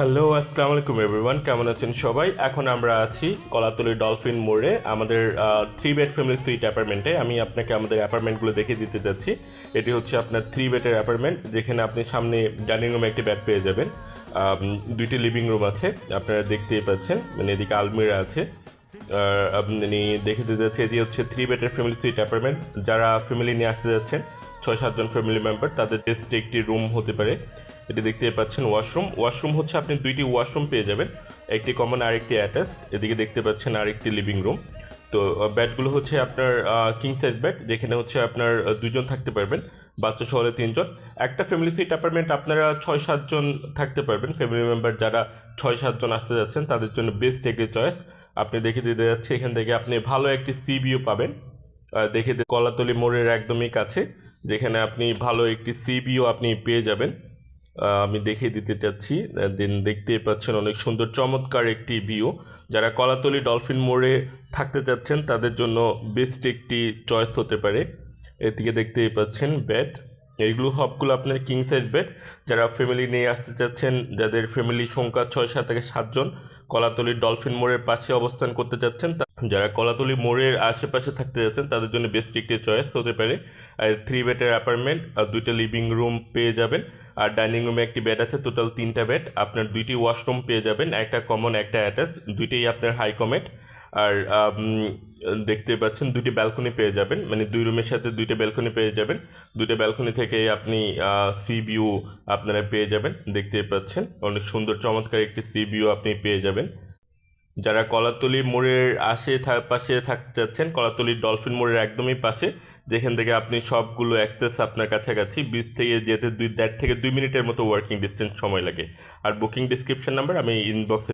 Hello, আসসালামু আলাইকুম everyone, কেমন আছেন সবাই? এখন আমরা আছি কলাতলি ডলফিন মোড়ে আমাদের 3 বেড ফ্যামিলি সুইট অ্যাপার্টমেন্টে। আমি আপনাকে আমাদের অ্যাপার্টমেন্টগুলো দেখিয়ে দিতে যাচ্ছি। এটি হচ্ছে আপনার 3 বেডের অ্যাপার্টমেন্ট, যেখানে আপনি সামনে ডাইনিং রুমে একটি বেড পেয়ে যাবেন। দুইটি লিভিং রুম আছে, আপনারা দেখতেই পাচ্ছেন, মানে এদিকে আলমিরা আছে। আপনি দেখে দিতে যাচ্ছে, এটি হচ্ছে 3 বেডের ফ্যামিলি সুইট অ্যাপার্টমেন্ট। যারা ফ্যামিলি নিয়ে আসতে যাচ্ছেন, 6-7 জন ফ্যামিলি মেম্বার, তাদের টেস্টে একটি রুম হতে পারে। এটি দেখতেই পাচ্ছেন ওয়াশরুম হচ্ছে আপনি দুইটি ওয়াশরুম পেয়ে যাবেন, একটি কমন আর একটি অ্যাটাচড। এদিকে দেখতে পাচ্ছেন আরেকটি লিভিং রুম। তো বেডগুলো হচ্ছে আপনার কিং সাইজ বেড, যেখানে হচ্ছে আপনার দুজন থাকতে পারবেন, বাচ্চা সহ হলে 3 জন। একটা ফ্যামিলি সুইট অ্যাপার্টমেন্ট আপনারা 6-7 জন থাকতে পারবেন। ফ্যামিলি মেম্বার যারা 6-7 জন আসতে যাচ্ছেন, তাদের জন্য বেস্ট একটি চয়েস। আপনি দেখে দিতে যাচ্ছে, এখান থেকে আপনি ভালো একটি সি ভিউ পাবেন। কলাতলি মোড়ের একদমই কাছে, যেখানে আপনি ভালো একটি সি ভিউ আপনি পেয়ে যাবেন। আমি দেখিয়ে দিতে চাচ্ছি। দেন দেখতেই পাচ্ছেন অনেক সুন্দর চমৎকার একটি ভিউ। যারা কলাতলি ডলফিন মোড়ে থাকতে চাচ্ছেন, তাদের জন্য বেস্ট একটি চয়েস হতে পারে। এদিকে দেখতেই পাচ্ছেন বেড, এইগুলো সবগুলো আপনার কিং সাইজ বেড। যারা ফ্যামিলি নিয়ে আসতে চাচ্ছেন, যাদের ফ্যামিলি সংখ্যা 6-7 কলাতলির ডলফিন মোড়ের পাশে অবস্থান করতে চাচ্ছেন, যারা কলাতলি মোড়ের আশেপাশে থাকতে যাচ্ছেন, তাদের জন্য বেস্ট একটি চয়েস হতে পারে। আর 3 বেডের অ্যাপার্টমেন্ট, আর দুইটা লিভিং রুম পেয়ে যাবেন, আর ডাইনিং রুমে একটি বেড আছে, টোটাল 3টা বেড। আপনার দুইটি ওয়াশরুম পেয়ে যাবেন, একটা কমন একটা অ্যাটাচ, দুইটাই আপনার হাই কমেট। আর দেখতে পাচ্ছেন দুইটি ব্যালকনি পেয়ে যাবেন, মানে 2 রুমের সাথে 2টা ব্যালকনি পেয়ে যাবেন। 2টা ব্যালকনি থেকে আপনি সি ভিউ আপনারা পেয়ে যাবেন। দেখতেই পাচ্ছেন অনেক সুন্দর চমৎকার একটি সি ভিউ আপনি পেয়ে যাবেন। যারা কলাতলি মোড়ের পাশে থাকতে চাচ্ছেন, কলাতলির ডলফিন মোড়ের একদমই পাশে, যেখান থেকে আপনি সবগুলো অ্যাক্সেস আপনার কাছাকাছি, বিচ থেকে যেতে 1.5 থেকে 2 মিনিটের মতো ওয়ার্কিং ডিস্টেন্স সময় লাগে। আর বুকিং ডিসক্রিপশন নাম্বার আমি ইনবক্সে